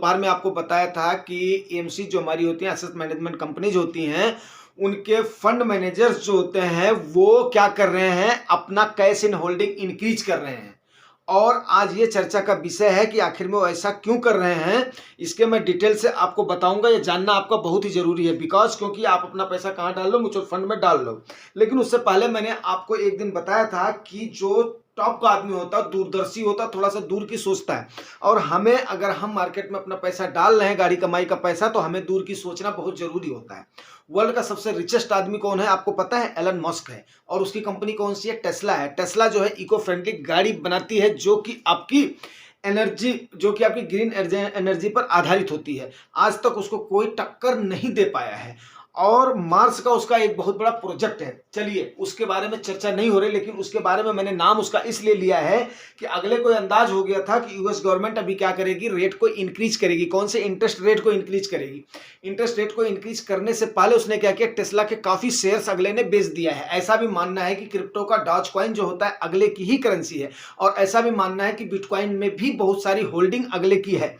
दोपहर में आपको बताया था कि एएमसी जो हमारी होती हैं, एसेट मैनेजमेंट कंपनीज होती हैं, उनके फंड मैनेजर्स जो होते हैं वो क्या कर रहे हैं, अपना कैश इन होल्डिंग इंक्रीज कर रहे हैं। और आज ये चर्चा का विषय है कि आखिर में वो ऐसा क्यों कर रहे हैं, इसके मैं डिटेल से आपको बताऊंगा। ये जानना आपका बहुत ही जरूरी है, बिकॉज क्योंकि आप अपना पैसा कहाँ डाल लो, म्यूचुअल फंड में डाल लो। लेकिन उससे पहले मैंने आपको एक दिन बताया था कि जो टॉप का आदमी होता है, दूरदर्शी होता है, थोड़ा सा दूर की सोचता है। और हमें, अगर हम मार्केट में अपना पैसा डाल रहे हैं, गाड़ी कमाई का पैसा, तो हमें दूर की सोचना बहुत जरूरी होता है। वर्ल्ड का सबसे रिचेस्ट आदमी कौन है आपको पता है? एलन मस्क है। और उसकी कंपनी कौन सी है? टेस्ला है। टेस्ला जो है इको फ्रेंडली गाड़ी बनाती है, जो कि आपकी ग्रीन एनर्जी पर आधारित होती है। आज तक उसको कोई टक्कर नहीं दे पाया है। और मार्स का उसका एक बहुत बड़ा प्रोजेक्ट है। चलिए उसके बारे में चर्चा नहीं हो रही, लेकिन उसके बारे में मैंने नाम उसका इसलिए लिया है कि अगले को अंदाज हो गया था कि यूएस गवर्नमेंट अभी क्या करेगी, रेट को इंक्रीज करेगी। कौन से? इंटरेस्ट रेट को इंक्रीज करेगी। इंटरेस्ट रेट को इंक्रीज करने से पहले उसने क्या किया, टेस्ला के काफी शेयर्स अगले ने बेच दिया है। ऐसा भी मानना है कि क्रिप्टो का डॉज कॉइन जो होता है अगले की ही करेंसी है। और ऐसा भी मानना है कि बिटकॉइन में भी बहुत सारी होल्डिंग अगले की है।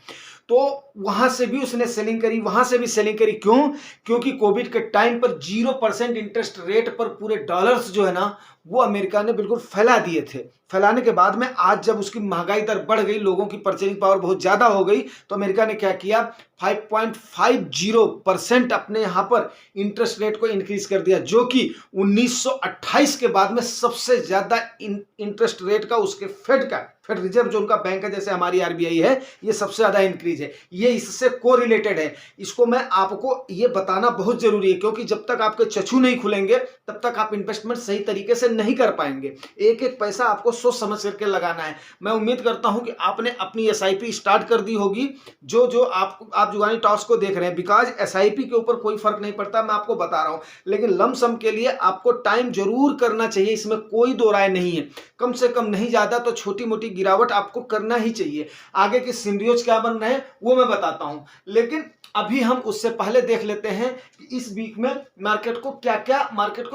तो वहां से भी उसने सेलिंग करी, वहां से भी सेलिंग करी। क्यों? क्योंकि कोविड के टाइम पर 0% इंटरेस्ट रेट पर पूरे डॉलर्स जो है ना, वो अमेरिका ने बिल्कुल फैला दिए थे। फैलाने के बाद में आज जब उसकी महंगाई दर बढ़ गई, लोगों की परचेजिंग पावर बहुत ज्यादा हो गई, तो अमेरिका ने क्या किया, 5.50% अपने यहां पर इंटरेस्ट रेट को इंक्रीज कर दिया, जो कि 1928 के बाद में सबसे ज्यादा इंटरेस्ट रेट का उसके फेड रिजर्व जो उनका बैंक है, जैसे हमारी आरबीआई है, ये सबसे ज्यादा इंक्रीज है। ये इससे को रिलेटेड है। इसको मैं आपको ये बताना बहुत जरूरी है, क्योंकि जब तक आपके चक्षु नहीं खुलेंगे तब तक आप इन्वेस्टमेंट सही तरीके से नहीं कर पाएंगे। एक एक पैसा आपको सोच समझ करके लगाना है। मैं उम्मीद करता हूं कि आपने अपनी एसआईपी स्टार्ट कर दी होगी, जो आप जुगानी टॉक्स को देख रहे हैं। बिकॉज एसआईपी के ऊपर कोई फर्क नहीं पड़ता, मैं आपको बता रहा हूं, लेकिन लमसम के लिए आपको टाइम जरूर करना चाहिए, इसमें कोई दो राय नहीं है। कम से कम नहीं ज्यादा तो छोटी मोटी गिरावट आपको करना ही चाहिए। आगे के सिनेरियोज क्या बन रहे हैं वो मैं बताता हूं, लेकिन अभी हम उससे पहले देख लेते हैं कि इस वीक में मार्केट को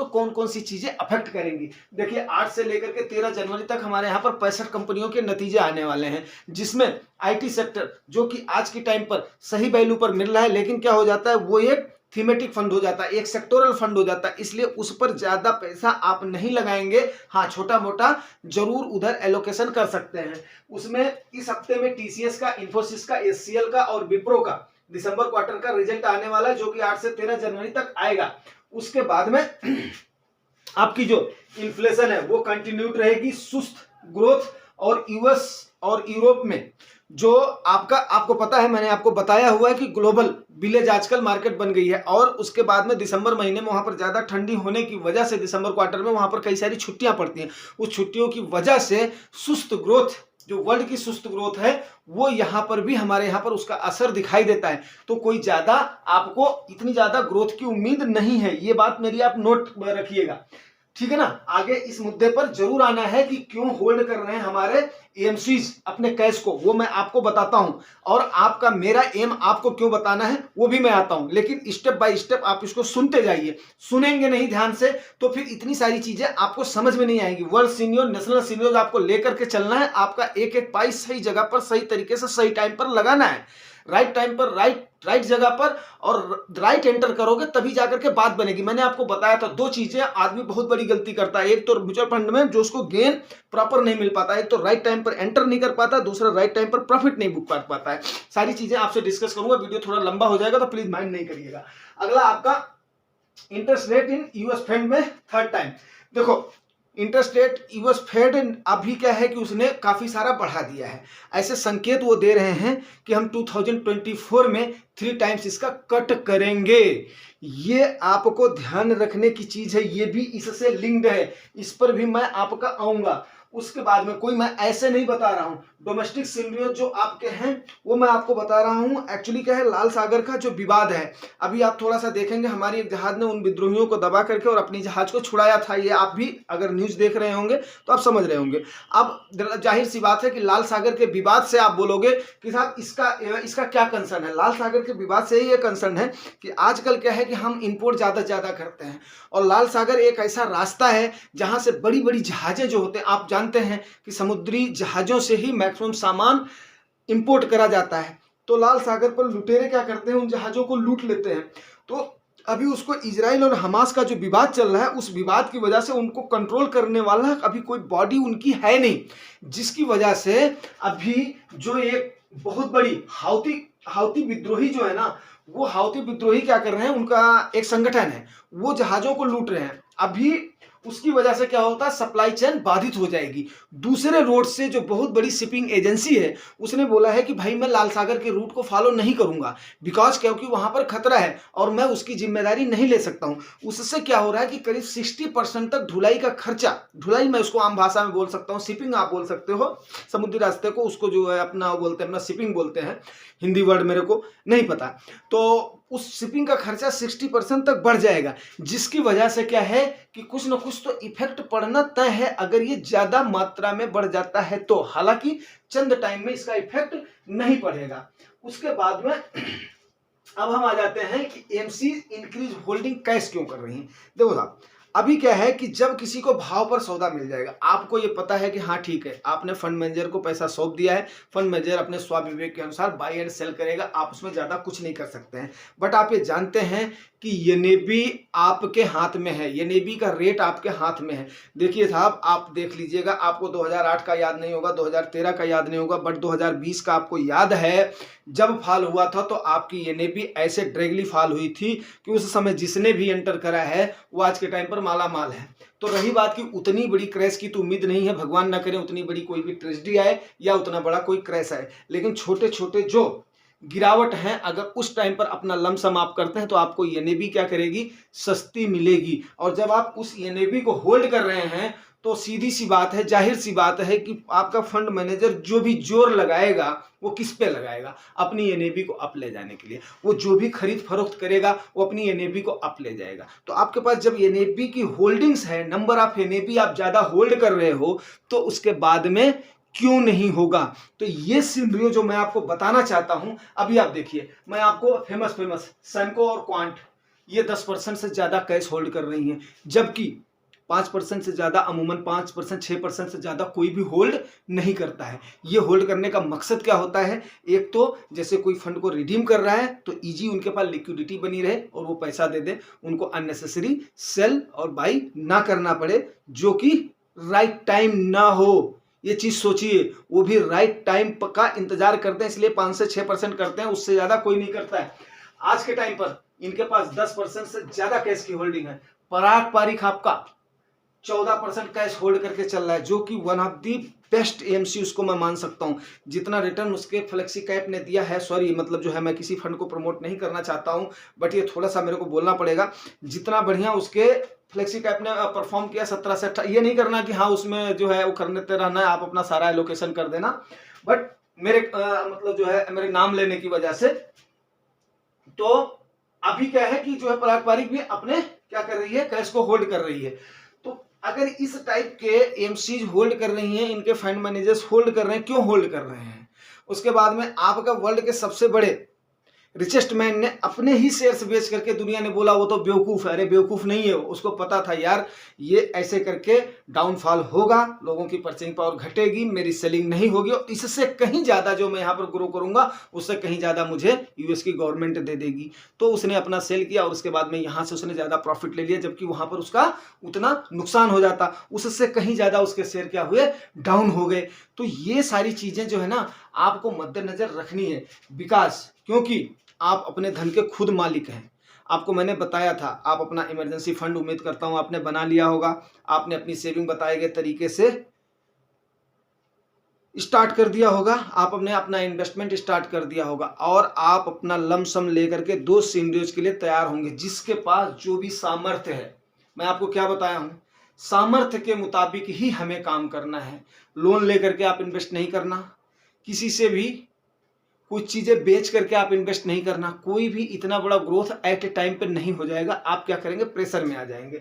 कौन कौन सी चीजें अफेक्ट करेंगी। देखिए 8 से लेकर के 13 जनवरी तक हमारे यहां पर 65 कंपनियों के नतीजे आने वाले हैं, जिसमें आईटी सेक्टर जो कि आज की टाइम पर सही वैल्यू पर मिल रहा है, लेकिन क्या हो जाता है, वो एक थीमेटिक फंड हो जाता है, एक सेक्टोरल फंड हो जाता है, इसलिए उस पर ज्यादा पैसा आप नहीं लगाएंगे। हाँ, छोटा मोटा जरूर उधर एलोकेशन कर सकते हैं। उसमें इस हफ्ते में टीसीएस का, इन्फोसिस का, एचसीएल का और विप्रो का दिसंबर क्वार्टर का रिजल्ट आने वाला है, जो कि 8 से 13 जनवरी तक आएगा। उसके बाद में आपकी जो इन्फ्लेशन है वो कंटिन्यूड रहेगी, सुस्त ग्रोथ। और यूएस और यूरोप में जो आपको पता है, मैंने आपको बताया हुआ है कि ग्लोबल विलेज आजकल मार्केट बन गई है। और उसके बाद में दिसंबर महीने में वहां पर ज्यादा ठंडी होने की वजह से दिसंबर क्वार्टर में वहां पर कई सारी छुट्टियां पड़ती हैं। उस छुट्टियों की वजह से सुस्त ग्रोथ, जो वर्ल्ड की सुस्त ग्रोथ है, वो यहां पर भी हमारे यहां पर उसका असर दिखाई देता है। तो कोई ज्यादा आपको इतनी ज्यादा ग्रोथ की उम्मीद नहीं है, ये बात मेरी आप नोट रखिएगा, ठीक है ना। आगे इस मुद्दे पर जरूर आना है कि क्यों होल्ड कर रहे हैं हमारे एएमसीज अपने कैश को, वो मैं आपको बताता हूं। और आपका मेरा एम आपको क्यों बताना है वो भी मैं आता हूं, लेकिन स्टेप बाय स्टेप आप इसको सुनते जाइए। सुनेंगे नहीं ध्यान से तो फिर इतनी सारी चीजें आपको समझ में नहीं आएगी। वर्ल्ड सीनियर, नेशनल सीनियर आपको लेकर के चलना है। आपका एक एक पाई सही जगह पर, सही तरीके से, सही टाइम पर लगाना है। राइट टाइम पर, राइट जगह पर, और राइट एंटर करोगे तभी जाकर के बात बनेगी। मैंने आपको बताया था 2 चीजें आदमी बहुत बड़ी गलती करता है। एक तो म्यूचुअल फंड में जो उसको गेन प्रॉपर नहीं मिल पाता है, एक तो राइट टाइम पर एंटर नहीं कर पाता, दूसरा राइट टाइम पर प्रॉफिट नहीं बुक कर पाता है। सारी चीजें आपसे डिस्कस करूंगा, वीडियो थोड़ा लंबा हो जाएगा तो प्लीज माइंड नहीं करिएगा। अगला आपका interest rate in US Fed में थर्ड टाइम। देखो इंटरेस्ट रेट यूएस फेड अभी क्या है कि उसने काफी सारा बढ़ा दिया है। ऐसे संकेत वो दे रहे हैं कि हम 2024 में 3 टाइम्स इसका कट करेंगे। ये आपको ध्यान रखने की चीज है, ये भी इससे लिंक्ड है, इस पर भी मैं आपका आऊंगा। उसके बाद में कोई मैं ऐसे नहीं बता रहा हूं, डोमेस्टिक सिनेरियो जो आपके हैं वो मैं आपको बता रहा हूं। एक्चुअली क्या है, लाल सागर का जो विवाद है, अभी आप थोड़ा सा देखेंगे, हमारी एक जहाज ने उन विद्रोहियों को दबा करके और अपनी जहाज को छुड़ाया था। ये आप भी अगर न्यूज देख रहे होंगे तो आप समझ रहे होंगे। अब जाहिर सी बात है कि लाल सागर के विवाद से आप बोलोगे कि साहब इसका क्या कंसर्न है। लाल सागर के विवाद से ये कंसर्न है कि आजकल क्या है कि हम इंपोर्ट ज्यादा से ज्यादा करते हैं, और लाल सागर एक ऐसा रास्ता है जहां से बड़ी बड़ी जहाजें जो होते हैं, आप जानते हैं कि समुद्री जहाजों से ही मैक्सिमम सामान इंपोर्ट करा जाता है। तो लाल सागर पर लुटेरे क्या करते हैं, उन जहाजों को लूट लेते हैं। तो अभी उसको इजराइल और हमास का जो विवाद चल रहा है, उस विवाद की वजह से उनको कंट्रोल करने वाला अभी कोई बॉडी उनकी है नहीं, जिसकी वजह से अभी जो एक बहुत बड़ी हाउती विद्रोही जो है ना, वो हाउती विद्रोही क्या कर रहे हैं, उनका एक संगठन है, वो जहाजों को लूट रहे हैं। अभी उसकी वजह से क्या होता है, सप्लाई चेन बाधित हो जाएगी। दूसरे रोड से जो बहुत बड़ी शिपिंग एजेंसी है, उसने बोला है कि भाई मैं लाल सागर के रूट को फॉलो नहीं करूंगा, बिकॉज क्योंकि वहां पर खतरा है और मैं उसकी जिम्मेदारी नहीं ले सकता हूं। उससे क्या हो रहा है कि करीब 60% तक ढुलाई का खर्चा, ढुलाई मैं उसको आम भाषा में बोल सकता हूँ, शिपिंग आप बोल सकते हो, समुद्री रास्ते को उसको जो है अपना बोलते हैं, अपना शिपिंग बोलते हैं, हिंदी वर्ड मेरे को नहीं पता। तो उस शिपिंग का खर्चा 60% तक बढ़ जाएगा, जिसकी वजह से क्या है कि कुछ ना कुछ तो इफेक्ट पड़ना तय है अगर ये ज्यादा मात्रा में बढ़ जाता है तो। हालांकि चंद टाइम में इसका इफेक्ट नहीं पड़ेगा। उसके बाद में अब हम आ जाते हैं कि एमसी इंक्रीज होल्डिंग कैश क्यों कर रही हैं। देखो साहब, अभी क्या है कि जब किसी को भाव पर सौदा मिल जाएगा, आपको ये पता है कि हाँ ठीक है, आपने फंड मैनेजर को पैसा सौंप दिया है, फंड मैनेजर अपने स्वाविवेक के अनुसार बाई एंड सेल करेगा, आप उसमें ज़्यादा कुछ नहीं कर सकते हैं। बट आप ये जानते हैं कि एनएबी आपके हाथ में है, एनएबी का रेट आपके हाथ में है। देखिए साहब, आप देख लीजिएगा, आपको 2008 का याद नहीं होगा, 2013 का याद नहीं होगा, बट 2020 का आपको याद है, जब फॉल हुआ था तो आपकी एनएबी ऐसे ड्रैगली फॉल हुई थी कि उस समय जिसने भी एंटर करा है वो आज के टाइम पर माला माल है। तो रही बात कि उतनी बड़ी क्रैश की तो उम्मीद नहीं है, भगवान ना करे उतनी बड़ी कोई भी ट्रेजेडी आए या उतना बड़ा कोई क्रैश आए, लेकिन छोटे छोटे जो गिरावट है, अगर उस टाइम पर अपना लमसम आप करते हैं तो आपको एनएबी क्या करेगी, सस्ती मिलेगी। और जब आप उस एनएबी को होल्ड कर रहे हैं तो सीधी सी बात है, जाहिर सी बात है कि आपका फंड मैनेजर जो भी जोर लगाएगा वो किस पे लगाएगा, अपनी एनएबी को अप ले जाने के लिए। वो जो भी खरीद फरोख्त करेगा वो अपनी एनएबी को अप ले जाएगा। तो आपके पास जब एनएबी की होल्डिंग्स है, नंबर ऑफ एनएबी आप ज्यादा होल्ड कर रहे हो, तो उसके बाद में क्यों नहीं होगा। तो ये सिनेरियो जो मैं आपको बताना चाहता हूं, अभी आप देखिए, मैं आपको फेमस सैनको और क्वांट, ये 10% से ज्यादा कैश होल्ड कर रही हैं, जबकि 5% से ज्यादा, अमूमन 5%, 6% से ज्यादा कोई भी होल्ड नहीं करता है। ये होल्ड करने का मकसद क्या होता है, एक तो जैसे कोई फंड को रिडीम कर रहा है तो इजी उनके पास लिक्विडिटी बनी रहे और वो पैसा दे दे, उनको अननेसेसरी सेल और बाई ना करना पड़े, जो कि राइट टाइम ना हो। ये चीज सोचिए, वो भी राइट टाइम का इंतजार करते हैं, इसलिए 5 से 6% करते हैं, उससे ज्यादा कोई नहीं करता है। आज के टाइम पर इनके पास 10% से ज्यादा कैश की होल्डिंग है। पराग पारिख आपका 14% कैश होल्ड करके चल रहा है, जो कि one of the best AMC उसको मैं मान सकता हूं। जितना रिटर्न उसके फ्लेक्सी कैप ने दिया है, सॉरी मतलब जो है, मैं किसी फंड को प्रमोट नहीं करना चाहता हूं, बट ये थोड़ा सा मेरे को बोलना पड़ेगा, जितना बढ़िया उसके फ्लेक्सी कैप ने परफॉर्म किया 17 से 18, ये नहीं करना कि हाँ उसमें जो है वो करने रहना है, आप अपना सारा एलोकेशन कर देना, बट मेरे मतलब जो है मेरे नाम लेने की वजह से। तो अभी क्या है कि जो है पराग पारिख भी अपने क्या कर रही है, कैश को होल्ड कर रही है। तो अगर इस टाइप के एमसीज होल्ड कर रही हैं, इनके फंड मैनेजर्स होल्ड कर रहे हैं, क्यों होल्ड कर रहे हैं। उसके बाद में आपका वर्ल्ड के सबसे बड़े रिचेस्ट मैन ने अपने ही शेयर्स बेच करके, दुनिया ने बोला वो तो बेवकूफ है, अरे बेवकूफ नहीं है, उसको पता था यार ये ऐसे करके डाउनफॉल होगा, लोगों की परचेजिंग पावर घटेगी, मेरी सेलिंग नहीं होगी, और इससे कहीं ज्यादा जो मैं यहाँ पर ग्रो करूंगा उससे कहीं ज्यादा मुझे यूएस की गवर्नमेंट दे देगी। तो उसने अपना सेल किया और उसके बाद में यहाँ से उसने ज्यादा प्रॉफिट ले लिया, जबकि वहां पर उसका उतना नुकसान हो जाता, उससे कहीं ज्यादा उसके शेयर क्या हुए, डाउन हो गए। तो ये सारी चीजें जो है ना आपको मद्देनजर रखनी है, विकास, क्योंकि आप अपने धन के खुद मालिक हैं। आपको मैंने बताया था, आप अपना इमरजेंसी फंड, उम्मीद करता हूं आपने बना लिया होगा, आपने अपनी सेविंग बताए गए तरीके से स्टार्ट कर दिया होगा, आप अपने अपना इन्वेस्टमेंट स्टार्ट कर दिया होगा, और आप अपना लमसम लेकर के 2 सिनेरियोज के लिए तैयार होंगे। जिसके पास जो भी सामर्थ्य है, मैं आपको क्या बताया हूं, सामर्थ्य के मुताबिक ही हमें काम करना है। लोन लेकर के आप इन्वेस्ट नहीं करना, किसी से भी कुछ चीजें बेच करके आप इन्वेस्ट नहीं करना, कोई भी इतना बड़ा ग्रोथ एट ए टाइम पे नहीं हो जाएगा, आप क्या करेंगे, प्रेशर में आ जाएंगे।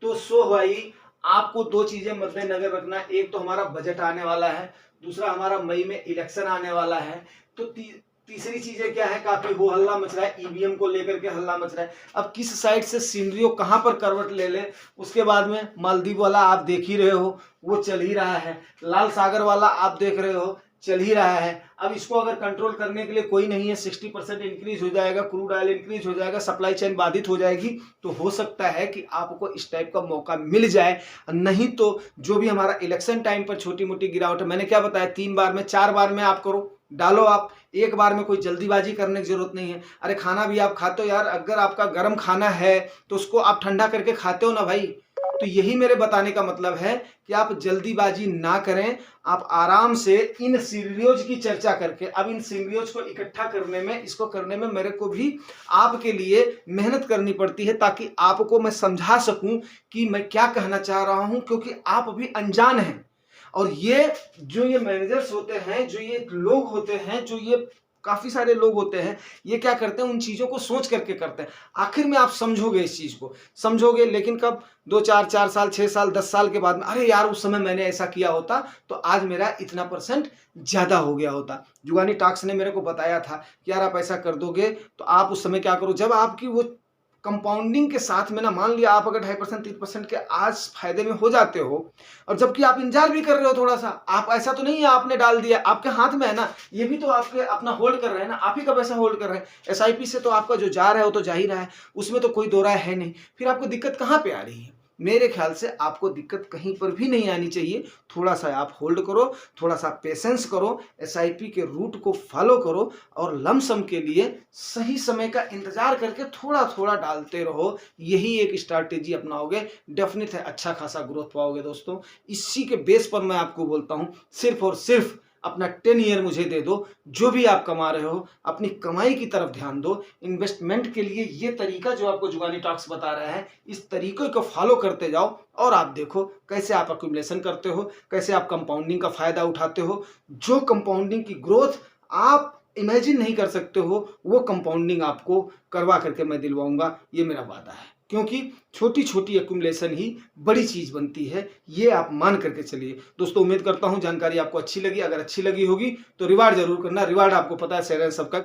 तो सो भाई आपको 2 चीजें मद्देनजर रखना, एक तो हमारा बजट आने वाला है, दूसरा हमारा मई में इलेक्शन आने वाला है। तो तीसरी चीजें क्या है, काफी हो हल्ला मच रहा है, ईवीएम को लेकर के हल्ला मच रहा है। अब किस साइड से सीनरियो कहां पर करवट ले ले, उसके बाद में मालदीव वाला आप देख ही रहे हो, वो चल ही रहा है, लाल सागर वाला आप देख रहे हो, चल ही रहा है। अब इसको अगर कंट्रोल करने के लिए कोई नहीं है, 60% इंक्रीज हो जाएगा, क्रूड ऑयल इंक्रीज हो जाएगा, सप्लाई चेन बाधित हो जाएगी, तो हो सकता है कि आपको इस टाइप का मौका मिल जाए। नहीं तो जो भी हमारा इलेक्शन टाइम पर छोटी मोटी गिरावट है, मैंने क्या बताया, 3 बार में 4 बार में आप करो, डालो आप, एक बार में कोई जल्दीबाजी करने की जरूरत नहीं है। अरे खाना भी आप खाते हो यार, अगर आपका गर्म खाना है तो उसको आप ठंडा करके खाते हो ना भाई। तो यही मेरे बताने का मतलब है कि आप जल्दीबाजी ना करें, आप आराम से इन सिनेरियोज की चर्चा करके, अब इन सिनेरियोज को इकट्ठा करने में, इसको करने में मेरे को भी आपके लिए मेहनत करनी पड़ती है, ताकि आपको मैं समझा सकूं कि मैं क्या कहना चाह रहा हूं, क्योंकि आप भी अनजान हैं। और ये जो ये मैनेजर्स होते हैं, जो ये लोग होते हैं, जो ये काफी सारे लोग होते हैं, ये क्या करते हैं, उन चीजों को सोच करके करते हैं। आखिर में आप समझोगे, इस चीज को समझोगे, लेकिन कब, 2 4 साल 6 साल 10 साल के बाद में, अरे यार उस समय मैंने ऐसा किया होता तो आज मेरा इतना % ज्यादा हो गया होता। जुगानी टॉक्स ने मेरे को बताया था कि यार आप ऐसा कर दोगे तो आप उस समय क्या करो, जब आपकी वो कंपाउंडिंग के साथ में ना, मान लिया आप अगर 2.5% 3% के आज फायदे में हो जाते हो, और जबकि आप इंतजार भी कर रहे हो थोड़ा सा, आप ऐसा तो नहीं है आपने डाल दिया, आपके हाथ में है ना, ये भी तो आपके अपना होल्ड कर रहे हैं ना, आप ही का पैसा होल्ड कर रहे हैं। एसआईपी से तो आपका जो जा रहा है वो तो जा ही रहा है, उसमें तो कोई दो राय है नहीं, फिर आपको दिक्कत कहाँ पे आ रही है? मेरे ख्याल से आपको दिक्कत कहीं पर भी नहीं आनी चाहिए। थोड़ा सा आप होल्ड करो, थोड़ा सा पेशेंस करो, एसआईपी के रूट को फॉलो करो, और लमसम के लिए सही समय का इंतजार करके थोड़ा थोड़ा डालते रहो। यही एक स्ट्रैटेजी अपनाओगे, डेफिनेट है अच्छा खासा ग्रोथ पाओगे दोस्तों। इसी के बेस पर मैं आपको बोलता हूं, सिर्फ और सिर्फ अपना 10 ईयर मुझे दे दो, जो भी आप कमा रहे हो अपनी कमाई की तरफ ध्यान दो। इन्वेस्टमेंट के लिए ये तरीका जो आपको जुगानी टॉक्स बता रहा है, इस तरीके को फॉलो करते जाओ, और आप देखो कैसे आप अक्यूमुलेशन करते हो, कैसे आप कंपाउंडिंग का फायदा उठाते हो। जो कंपाउंडिंग की ग्रोथ आप इमेजिन नहीं कर सकते हो, वो कंपाउंडिंग आपको करवा करके मैं दिलवाऊंगा, ये मेरा वादा है। क्योंकि छोटी छोटी एक्यूमुलेशन ही बड़ी चीज बनती है, ये आप मान करके चलिए दोस्तों। उम्मीद करता हूं जानकारी आपको अच्छी लगी। अगर अच्छी लगी होगी तो रिवार्ड जरूर करना, रिवार्ड आपको पता है शेयर सबका